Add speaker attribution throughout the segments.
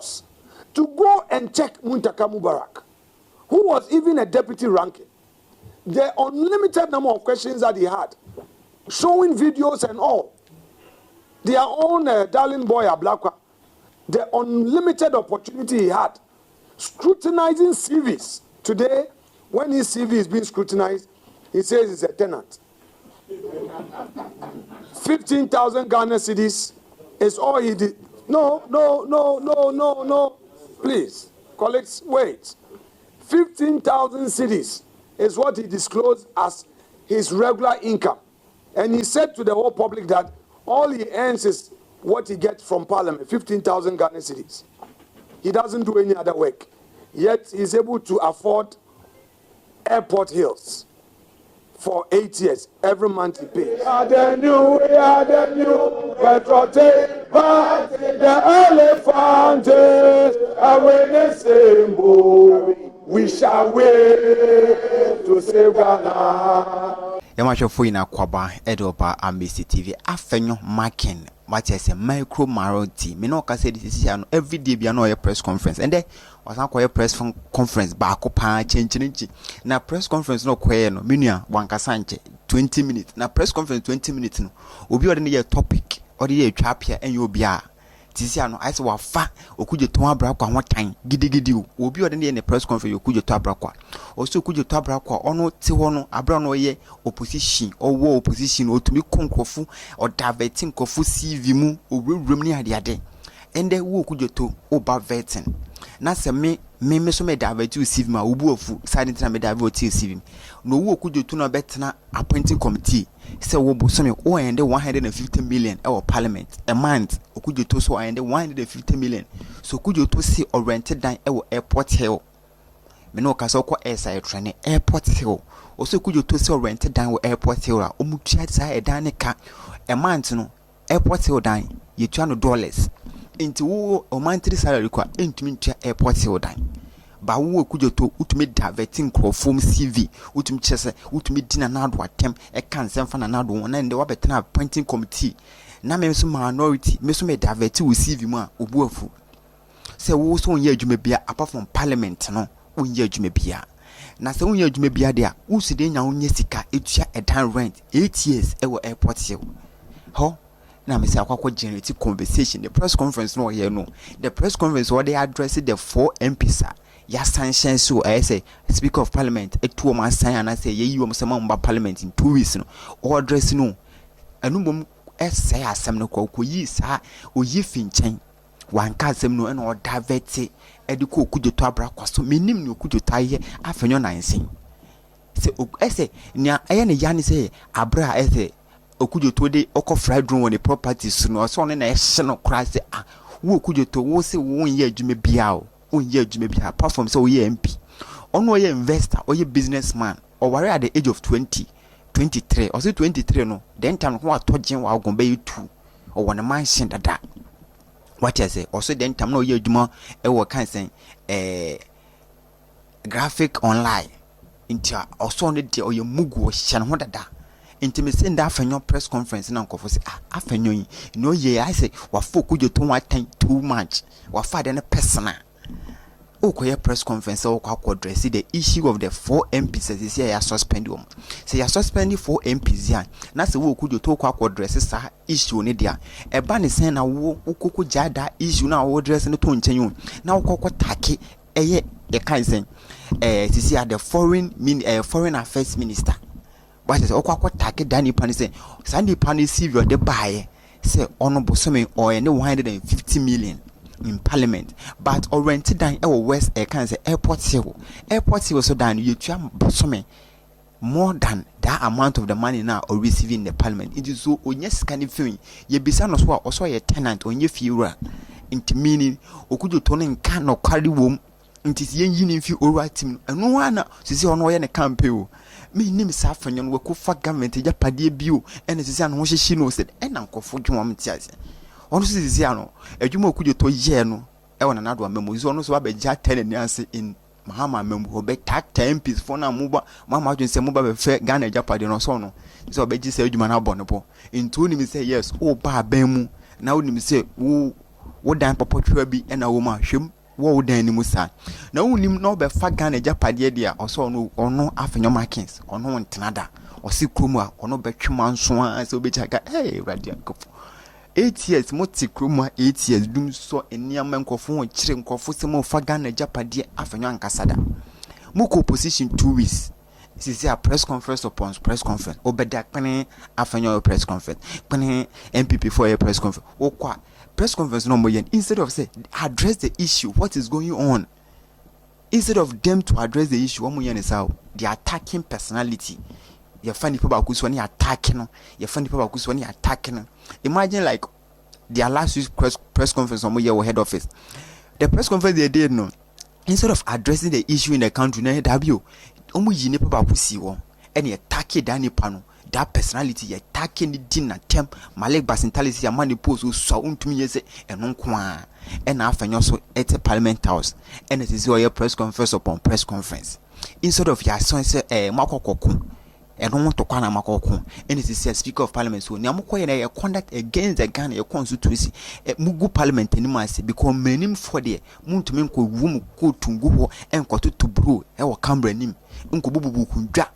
Speaker 1: force to go and check Muntaka Mubarak, who was even a deputy ranking. The unlimited number of questions that he had, showing videos and all. Their own darling boy, ABLAKWA, the unlimited opportunity he had, scrutinizing CVs. Today, when his CV is being scrutinized, he says he's a tenant. 15,000 Ghana cedis is all he did. No. Please, colleagues, wait. 15,000 cedis is what he disclosed as his regular income. And he said to the whole public that all he earns is what he gets from Parliament, 15,000 Ghana cedis. He doesn't do any other work. Yet he's able to afford airport hills for 8 years. Every month he pays. We are the new, petrol tape, the elephant is away the same boat. We shall wait to save Ghana.
Speaker 2: Yamashofo ina kwaba edopa ambisi TV AFENYO-MARKIN what is a micro maroti me no ka say this is every day bia no press conference and there was an press conference back pa chenchi na press conference no kwaye no menua wankasa nche 20 minutes na press conference 20 minutes no obi ode ne topic ode ye twapia enye obi a tisiano I say wafa okuje to abrakwa hotan gidigidi obi ode ne press conference okuje to abrakwa oso okuje to abrakwa ono ti ho no abra no ye opposition owo opposition otumi konkofu o diverting kofu CV mu owurum ni ade ende wo okuje to oba vetting na se me so me divert CV ma obu ofu side na me divert CV no wo okuje to no betena appointing committee say wo bo so me o ende 150 million e parliament a month okuje to so ende 150 million so okuje to see oriented dan e airport hill me no ka so ko air train airport hill o so okuje to see oriented dan airport hill a omutua sa edan ne ka a month no airport hill dan ye tua no dollars into wo o monthly salary kwa entumi ntua airport hill dan ba wo okuje to utumi diverting crofom CV utumi chese utumi dina na ado atem e kan semfa na ado won na nde wa betena appointing committee na me so minority me so me diverting wo CV mu a obu afu se wo so onye adwuma bia apart from parliament no onye adwuma bia na se onye adwuma bia de a wo side nya onye sika etua edan rent 8 years e wo airport hill ho na me say akwa generate conversation the press conference no here no the press conference where they address the 4 MPs ya sanction so I say speaker of parliament etuo man san and I say ye yiwo msema mba parliament in 2 weeks no or address no enubom say asem no kwa yi sa oyi finchen wanka asem no na o divert ediko okujeto abrakwa so menim ni okujeto aye afenyo nansen say nia aye ne ya ne say abra say okujeto de okọ fried room on the properties no so ne na ehye no kra say wo okujeto wo say wo ye adwuma bia o onye adwuma bia apart from say wo ye MP ono ye investor or ye businessman or were at the age of 23 or say 23 no then time ko atogen wa agon be 2 or one mansion dada what I say also then time no ye adwuma e wo kan say graphic online into also on the or ye mugu o hye no dada intimacy in that AFENYO press conference na nkofo say AFENYO no ye I say wa foku je to 1 too much wa fa de personal okoye press conference o kwa address the issue of the 4 MPs say say ya suspend them say ya suspend 4 MPs ya na say wo kujo to kwa address sa issue ne dia e ba ne sen na wo okoko jada issue na wo address ne to nchen na wo kokko take eye e kan sen say the foreign affairs minister but say okwa take dani pan say sandi pan CV o de bae say ono bosome o ne 150 million in parliament but oriented down west can say airport hill so down you bosome more than that amount of the money now or receiving the parliament it is so onye scan feeling ye bisa no so also ye tenant onye fiura into meaning okujo to no nka no kwari wom nti ye yini fi ora team eno ana sisi ono ye ne campaign me nim sa AFENYO no ko fa government ya pade bio ene sisi ano ho hyehi no said ena nkofo dwom mtiase ono sisi ano adwuma okujo to ye no e wona nado amemo iso ono so abegya 10 ni ase in mahama amemo obe tak 10 pieces for na muba mama adwen se muba be fe Ghana japade no so no so obegyi se adwuma na bo ne bo into ni mi say yes o ba ban mu na oni mi say wo Wo dan popotwa bi na wo ma hwem wo dan ni musa. Na wonim na obefa Ghana japade dia oso ono AFENYO-MARKIN ono ntenada. Osi krom a ono betwema nso a se obechaga radio nkofo. 8 years moti kroma 8 years dum so eniama nkofo ho kire nkofo se mo fa Ghana japade AFENYO ankasada. Muko opposition 2 weeks. This is a press conference upon press conference. Obeda kpene AFENYO press conference. Kpene MPP for a press conference. Okwa press conference no more yen. Instead of say address the issue, what is going on? Instead of them to address the issue, one more yen is how the attacking personality. You find people about who's attacking. You find people about who's attacking. Imagine like their last week's press conference on your head office. The press conference they did no. Instead of addressing the issue in the country, na W, yine people about who's and you attack it Danny Pano. That personality, you attacking the dinner temp, Malek Basintality, a money post who saw to me yes and non qua. And after also at a parliament house. And it is your press conference upon press conference. Instead of your son say Marco Cocoon. And don't want to call Makoko, and it is a speaker of parliament. So Namuko conduct against the Ghana a constituency at Mugu parliament and Masi because menim for the moon to menko room go to go and go to brew our Cambra nim Uncle Bubu Kundra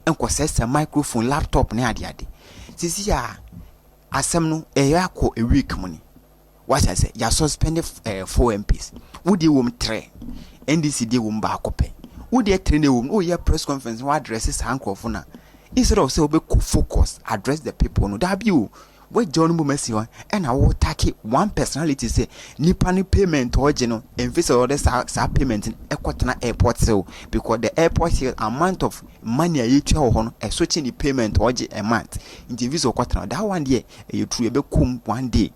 Speaker 2: and possess a microphone laptop near the ade. Sisia Asamno a yako a week money. What I say, ya suspended 4 MPs. Would you wom tre? NDC de wom bakope. Would you train the woman? Oh, yeah, press conference. What addresses Hankofona? Instead of say, we focus, address the people. No, that you. Wait, John Bumesi and I will take one personality say, Nipani payment or general, and face all this payment in Equatorial Airport. So, because the airport here amount of money a on a switching the payment or a month. In the visa quarter, that one day, you truly become one day.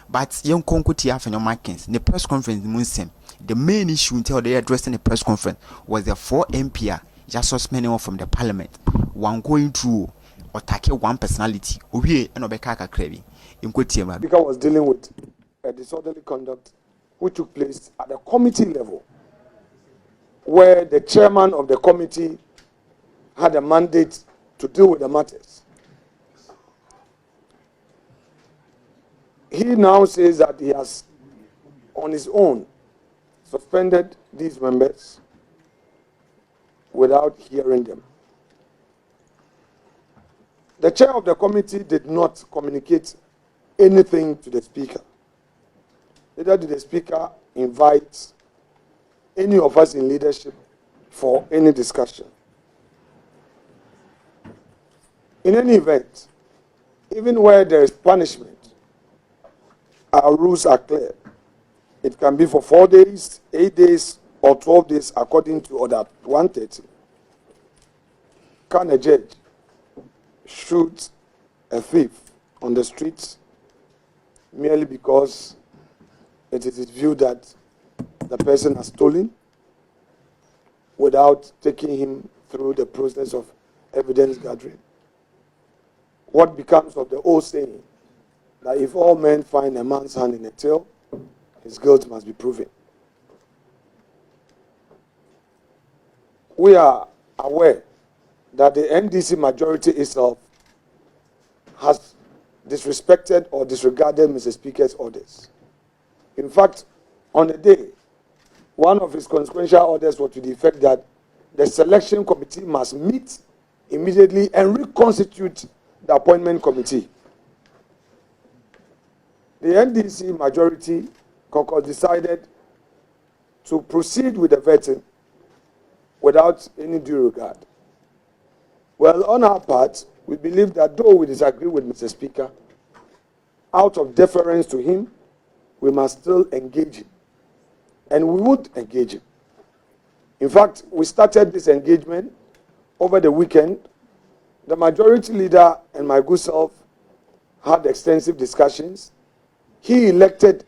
Speaker 2: But young Concourti AFENYO-MARKIN, the press conference Munsem, the main issue until they addressed in the press conference was the 4 MP just suspending from the parliament. One going through or tackle one personality. We and Obekaka Krevi.
Speaker 1: The speaker was dealing with a disorderly conduct which took place at the committee level, where the chairman of the committee had a mandate to deal with the matters. He now says that he has, on his own, suspended these members without hearing them. The chair of the committee did not communicate anything to the speaker. Neither did the speaker invite any of us in leadership for any discussion. In any event, even where there is punishment, our rules are clear. It can be for 4 days, 8 days, or 12 days according to Order 130. Can a judge shoot a thief on the streets merely because it is his view that the person has stolen without taking him through the process of evidence gathering? What becomes of the old saying that if all men find a man's hand in a till, his guilt must be proven? We are aware that the NDC majority itself has disrespected or disregarded Mr. Speaker's orders. In fact, on the day, one of his consequential orders was to the effect that the selection committee must meet immediately and reconstitute the appointment committee. The NDC majority caucus decided to proceed with the vetting without any due regard. Well, on our part, we believe that though we disagree with Mr. Speaker, out of deference to him, we must still engage him. And we would engage him. In fact, we started this engagement over the weekend. The majority leader and my good self had extensive discussions. He elected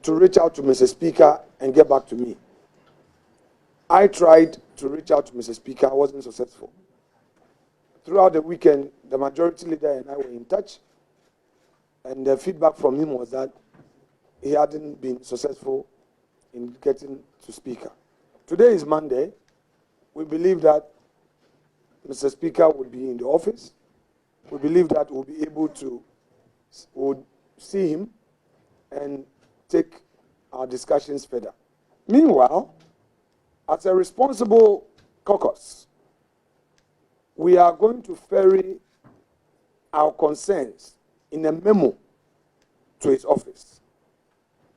Speaker 1: to reach out to Mr. Speaker and get back to me. I tried to reach out to Mr. Speaker, I wasn't successful. Throughout the weekend, the majority leader and I were in touch, and the feedback from him was that he hadn't been successful in getting to Speaker. Today is Monday. We believe that Mr. Speaker will be in the office. We believe that we'll be able to see him and take our discussions further. Meanwhile, as a responsible caucus, we are going to ferry our concerns in a memo to his office.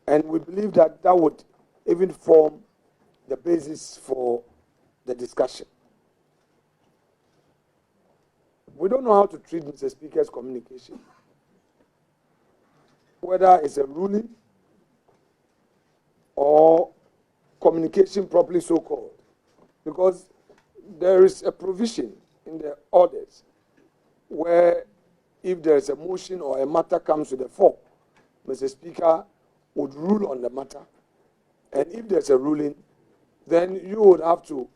Speaker 1: And we believe that that would even form the basis for the discussion. We don't know how to treat Mr. Speaker's communication, whether it's a ruling or communication properly so-called, because there is a provision in the orders where if there is a motion or a matter comes to the fore, Mr. Speaker would rule on the matter. And if there's a ruling, then you would have to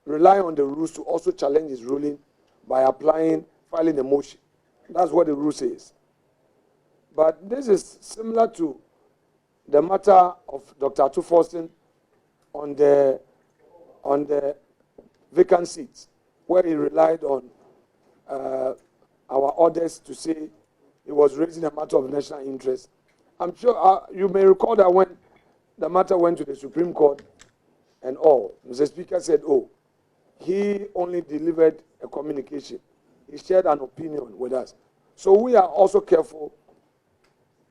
Speaker 1: rely on the rules to also challenge his ruling by filing a motion. That's what the rule says. But this is similar to the matter of Dr. Atuforsen on the vacant seats, where he relied on our orders to say he was raising a matter of national interest. I'm sure you may recall that when the matter went to the Supreme Court and all, Mr. Speaker said, oh, he only delivered a communication. He shared an opinion with us. So we are also careful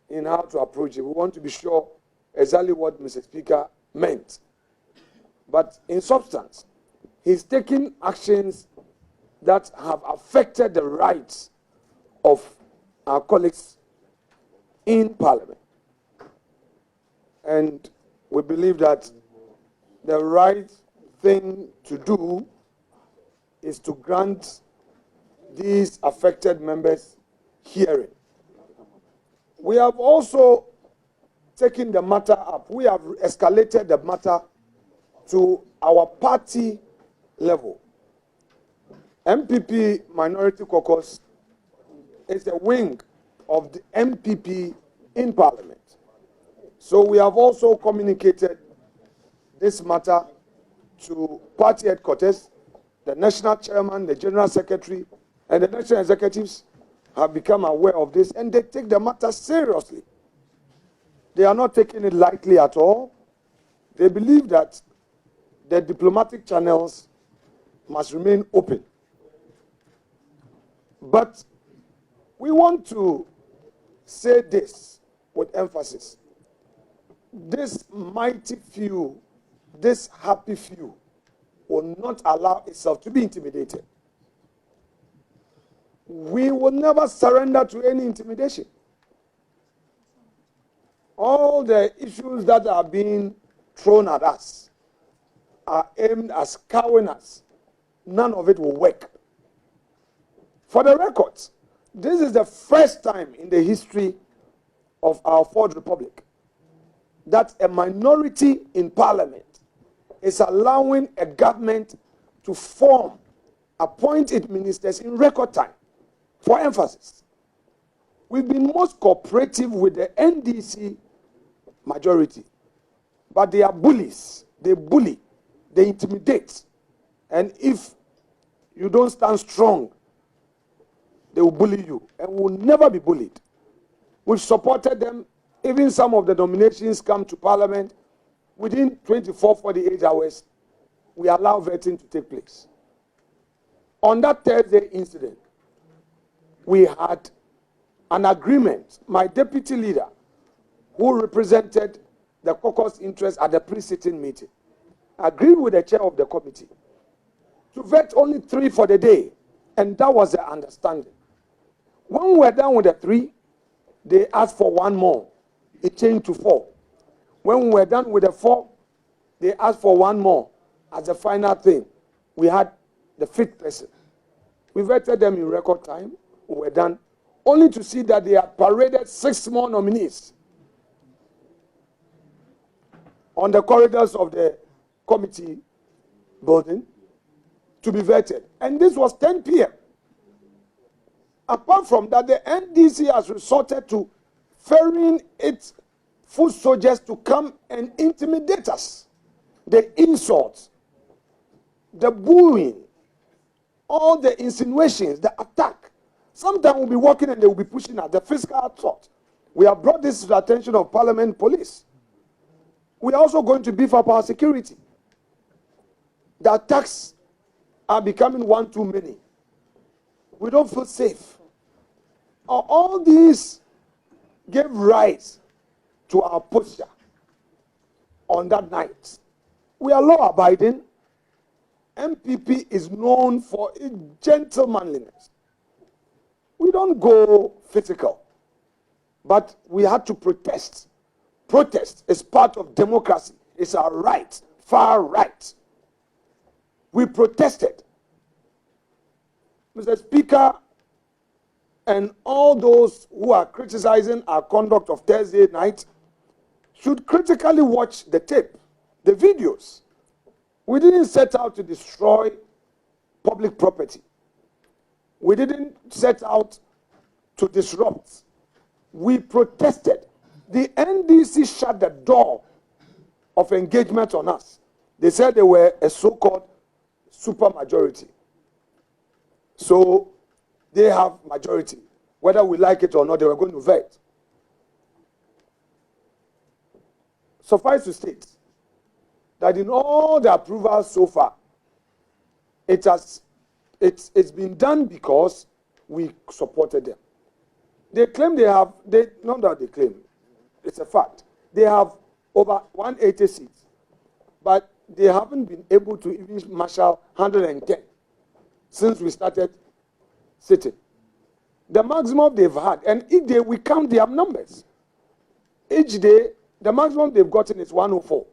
Speaker 1: in how to approach it. We want to be sure exactly what Mr. Speaker meant. But in substance, he's taking actions that have affected the rights of our colleagues in Parliament. And we believe that the right thing to do is to grant these affected members hearing. We have also taken the matter up. We have escalated the matter to our party level. MPP Minority Caucus is a wing of the MPP in Parliament. So we have also communicated this matter to party headquarters. The national chairman, the general secretary, and the national executives have become aware of this, and they take the matter seriously. They are not taking it lightly at all. They believe that the diplomatic channels must remain open. But we want to say this with emphasis. This mighty few, this happy few, will not allow itself to be intimidated. We will never surrender to any intimidation. All the issues that are being thrown at us are aimed at cowing us. None of it will work. For the record, this is the first time in the history of our Fourth Republic that a minority in Parliament is allowing a government to appoint its ministers in record time. For emphasis, we've been most cooperative with the NDC majority, but they are bullies. They bully, they intimidate, and if you don't stand strong, they will bully you, and we will never be bullied. We've supported them. Even some of the nominations come to Parliament. Within 24, 48 hours, we allow vetting to take place. On that Thursday incident, we had an agreement. My deputy leader, who represented the caucus interest at the pre-sitting meeting, agreed with the chair of the committee to vet only 3 for the day, and that was the understanding. When we were done with the 3, they asked for 1 more. It changed to 4. When we were done with the 4, they asked for 1 more. As the final thing, we had the 5th person. We vetted them in record time. We were done, only to see that they had paraded 6 more nominees on the corridors of the committee building to be vetted. And this was 10 p.m. Apart from that, the NDC has resorted to ferrying its foot soldiers to come and intimidate us. The insults, the bullying, all the insinuations, the attack. Sometimes we'll be walking and they will be pushing us, the physical assault. We have brought this to the attention of Parliament Police. We are also going to beef up our security. The attacks are becoming one too many. We don't feel safe. All these gave rise to our posture on that night. We are law-abiding. MPP is known for its gentlemanliness. We don't go physical, but we had to protest. Protest is part of democracy. It's our right, far right. We protested. Mr. Speaker, and all those who are criticizing our conduct of Thursday night should critically watch the tape, the videos. We didn't set out to destroy public property. We didn't set out to disrupt. We protested. The NDC shut the door of engagement on us. They said they were a so-called supermajority. So they have majority. Whether we like it or not, they were going to vote. Suffice to state that in all the approvals so far, it's been done because we supported them. They claim not that they claim, it's a fact. They have over 180 seats, but they haven't been able to even marshal 110 since we started sitting. The maximum they've had, and each day we count their numbers. Each day, the maximum they've gotten is 104.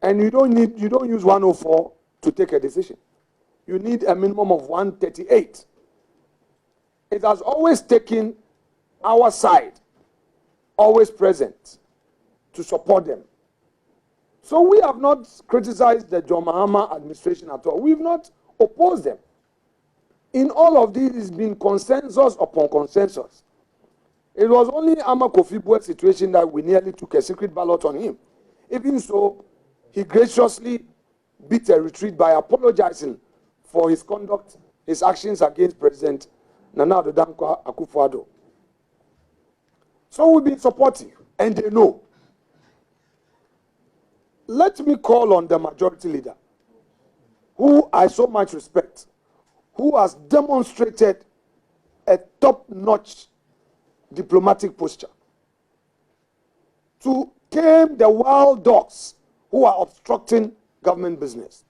Speaker 1: And you don't use 104 to take a decision. You need a minimum of 138. It has always taken our side, always present, to support them. So we have not criticized the John Mahama administration at all. We've not opposed them. In all of this, it's been consensus upon consensus. It was only Ama Kofi Buet's situation that we nearly took a secret ballot on him. Even so, he graciously beat a retreat by apologizing for his conduct, his actions against President Nana Addo Dankwa Akufo-Addo. So we've been supportive, and they know. Let me call on the majority leader, who I so much respect, who has demonstrated a top-notch diplomatic posture, to tame the wild dogs who are obstructing government business.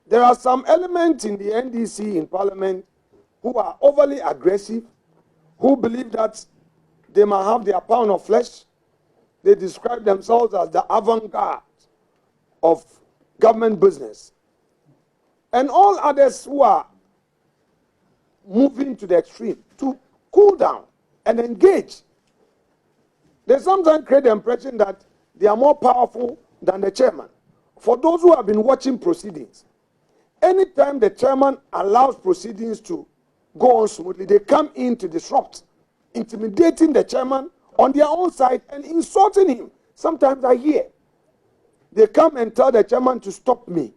Speaker 1: There are some elements in the NDC in Parliament who are overly aggressive, who believe that they might have their pound of flesh. They describe themselves as the avant-garde of government business. And all others who are moving to the extreme to cool down and engage. They sometimes create the impression that they are more powerful than the chairman. For those who have been watching proceedings, anytime the chairman allows proceedings to go on smoothly, they come in to disrupt, intimidating the chairman on their own side and insulting him. Sometimes I hear. They come and tell the chairman to stop me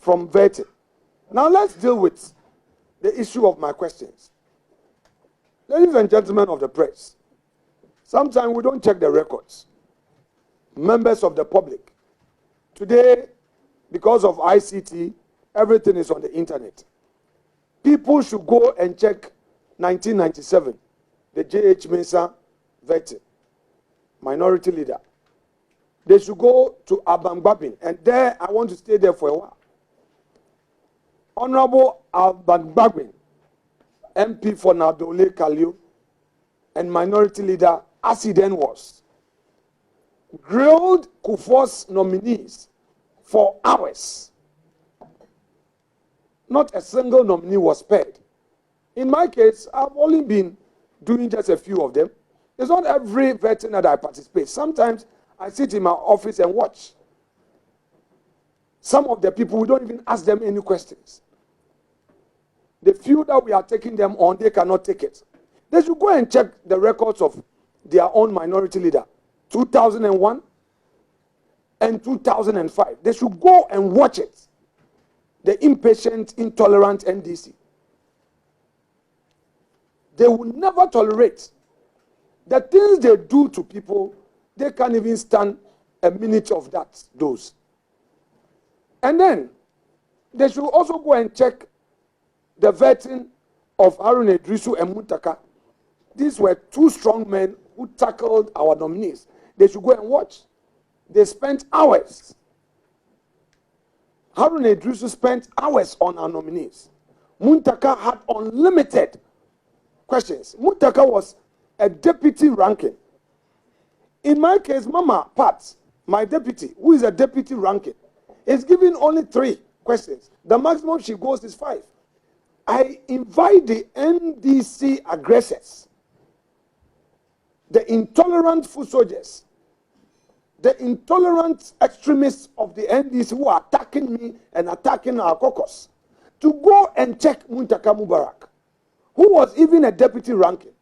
Speaker 1: from vetting. Now let's deal with the issue of my questions. Ladies and gentlemen of the press, sometimes we don't check the records. Members of the public. Today, because of ICT, everything is on the internet. People should go and check 1997, the J.H. Mensah vetting, minority leader. They should go to Abangbabin, and there I want to stay there for a while. Honorable Abangbabin, MP for Nadole Kalio, and minority leader, as he then was, grilled Kufuor's nominees for hours. Not a single nominee was spared. In my case, I've only been doing just a few of them. It's not every vetting that I participate. Sometimes I sit in my office and watch. Some of the people, we don't even ask them any questions. The few that we are taking them on, they cannot take it. They should go and check the records of their own minority leader, 2001 and 2005. They should go and watch it. The impatient, intolerant NDC. They will never tolerate The things they do to people, they can't even stand a minute of that, those. And then, they should also go and check the vetting of Harun Idrisu and Muntaka. These were two strong men who tackled our nominees. They should go and watch. They spent hours. Harun Idrisu spent hours on our nominees. Muntaka had unlimited questions. Muntaka was a deputy ranking. In my case, Mama Pat, my deputy, who is a deputy ranking, is given only 3 questions. The maximum she goes is 5. I invite the NDC aggressors, the intolerant foot soldiers, the intolerant extremists of the NDC who are attacking me and attacking our caucus, to go and check Muntaka Mubarak, who was even a deputy ranking.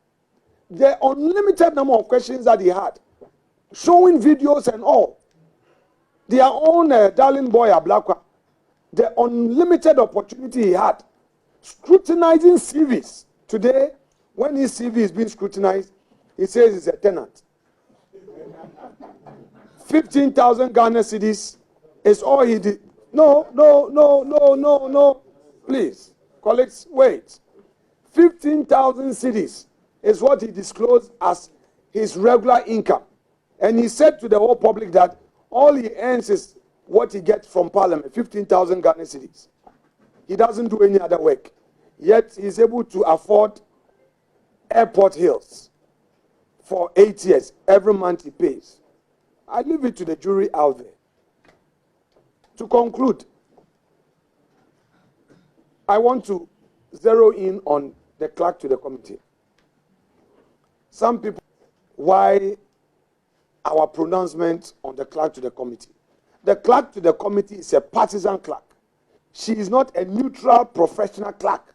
Speaker 1: The unlimited number of questions that he had, showing videos and all. Their own darling boy ABLAKWA, the unlimited opportunity he had, scrutinizing CVs. Today, when his CV is being scrutinized, he says he's a tenant. 15,000 Ghana cedis is all he did. No. Please, colleagues, wait. 15,000 cedis is what he disclosed as his regular income. And he said to the whole public that all he earns is what he gets from Parliament, 15,000 Ghana cedis. He doesn't do any other work. Yet he's able to afford airport hills for 8 years. Every month he pays. I leave it to the jury out there. To conclude, I want to zero in on the clerk to the committee. Some people, why our pronouncement on the clerk to the committee? The clerk to the committee is a partisan clerk. She is not a neutral professional clerk.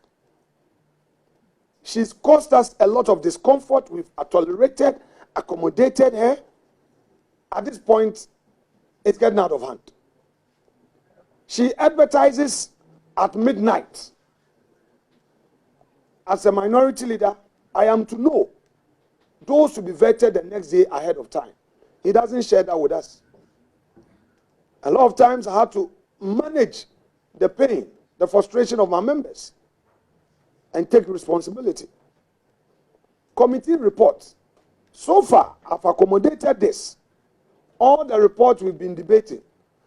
Speaker 1: She's caused us a lot of discomfort. We've tolerated, accommodated her. At this point, it's getting out of hand. She advertises at midnight. As a minority leader, I am to know those to be vetted the next day ahead of time. He doesn't share that with us. A lot of times I have to manage the pain, the frustration of my members, and take responsibility. Committee reports. So far, I've accommodated this. All the reports we've been debating,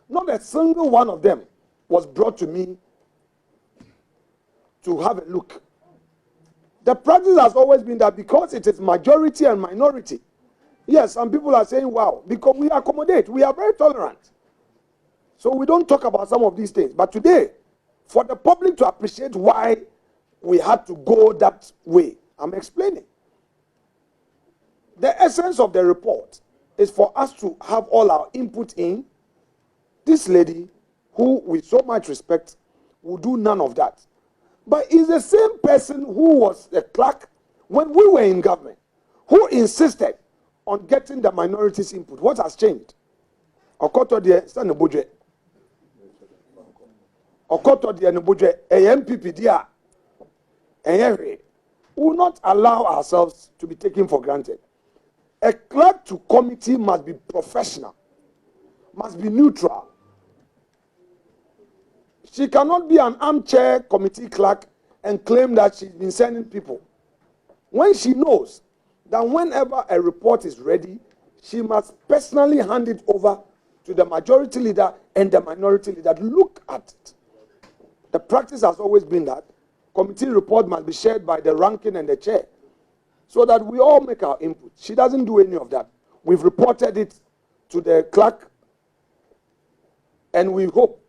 Speaker 1: not a single one of them was brought to me to have a look. The practice has always been that because it is majority and minority, yes, some people are saying, wow, because we accommodate, we are very tolerant. So we don't talk about some of these things. But today, for the public to appreciate why we had to go that way, I'm explaining. The essence of the report is for us to have all our input in. This lady, who with so much respect, will do none of that. But is the same person who was the clerk when we were in government, who insisted on getting the minorities' input. What has changed? Okoto de Sane Budget. Okoto de Budget, MPP dia. We will not allow ourselves to be taken for granted. A clerk to committee must be professional, must be neutral. She cannot be an armchair committee clerk and claim that she's been sending people. When she knows that whenever a report is ready, she must personally hand it over to the majority leader and the minority leader to look at it. The practice has always been that committee report must be shared by the ranking and the chair so that we all make our input. She doesn't do any of that. We've reported it to the clerk, and we hope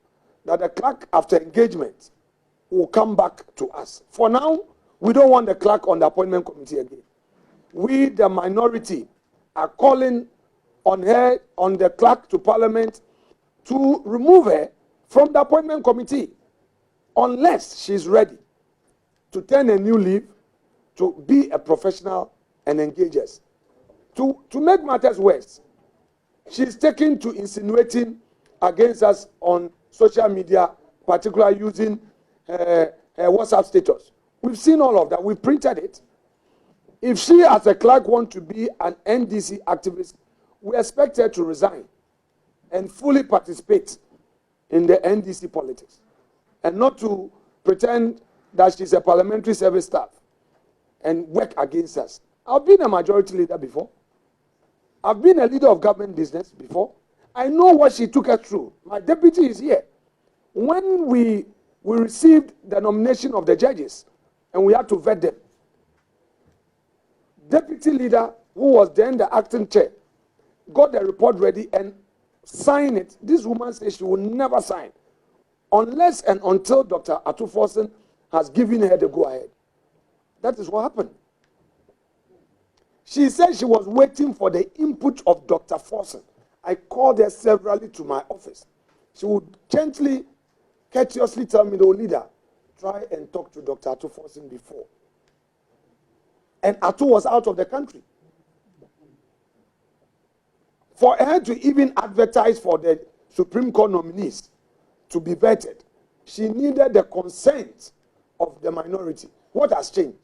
Speaker 1: that the clerk, after engagement, will come back to us. For now, we don't want the clerk on the appointment committee again. We, the minority, are calling on her, on the clerk to Parliament, to remove her from the appointment committee unless she's ready to turn a new leaf, to be a professional and engage us. To make matters worse, she's taken to insinuating against us on social media, particularly using WhatsApp status. We've seen all of that. We've printed it. If she, as a clerk, wants to be an NDC activist, we expect her to resign and fully participate in the NDC politics, and not to pretend that she's a parliamentary service staff and work against us. I've been a majority leader before. I've been a leader of government business before. I know what she took us through. My deputy is here. When we received the nomination of the judges and we had to vet them, deputy leader, who was then the acting chair, got the report ready and signed it. This woman says she will never sign unless and until Dr. Atuforsen has given her the go-ahead. That is what happened. She said she was waiting for the input of Dr. Forsen. I called her severally to my office. She would gently, courteously tell me, the leader, try and talk to Dr. Atuforsen before. And Atu was out of the country. For her to even advertise for the Supreme Court nominees to be vetted, she needed the consent of the minority. What has changed?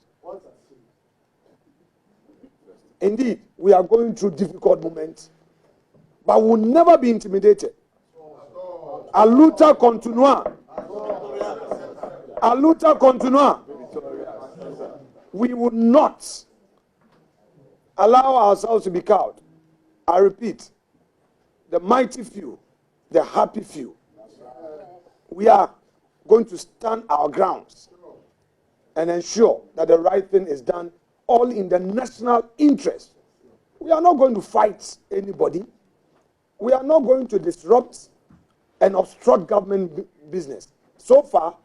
Speaker 1: Indeed, we are going through difficult moments, but we will never be intimidated. A luta continua. A luta continua. We will not allow ourselves to be cowed. I repeat, the mighty few, the happy few. We are going to stand our grounds and ensure that the right thing is done, all in the national interest. We are not going to fight anybody. We are not going to disrupt and obstruct government business. So far,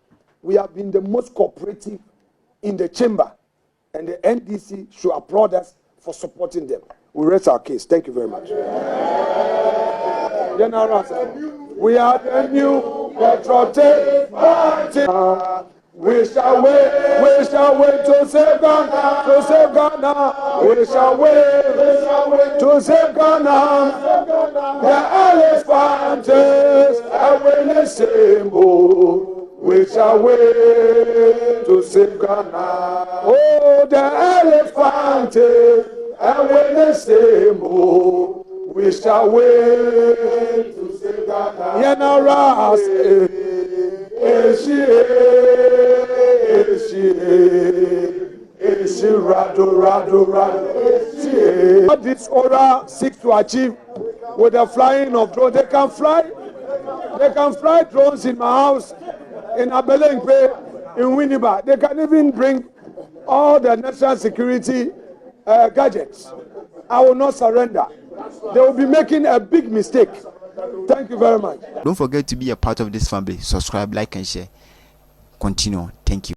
Speaker 1: we have been the most cooperative in the chamber, and the NDC should applaud us for supporting them. We rest our case. Thank you very much. We are the new patriotic party. We shall wait to save Ghana, to save Ghana. We shall wait to save Ghana. The elephantes are winning symbol. We shall wait to save Ghana. Oh, the elephantes are winning symbol. We shall wait to save Ghana. Yenaras, what this order seeks to achieve with the flying of drones, they can fly drones in my house, in Abelengpe, in Winneba. They can even bring all the national security gadgets. I will not surrender. They will be making a big mistake. Thank you very much.
Speaker 2: Don't forget to be a part of this family. Subscribe, like, and share. Continue. Thank you.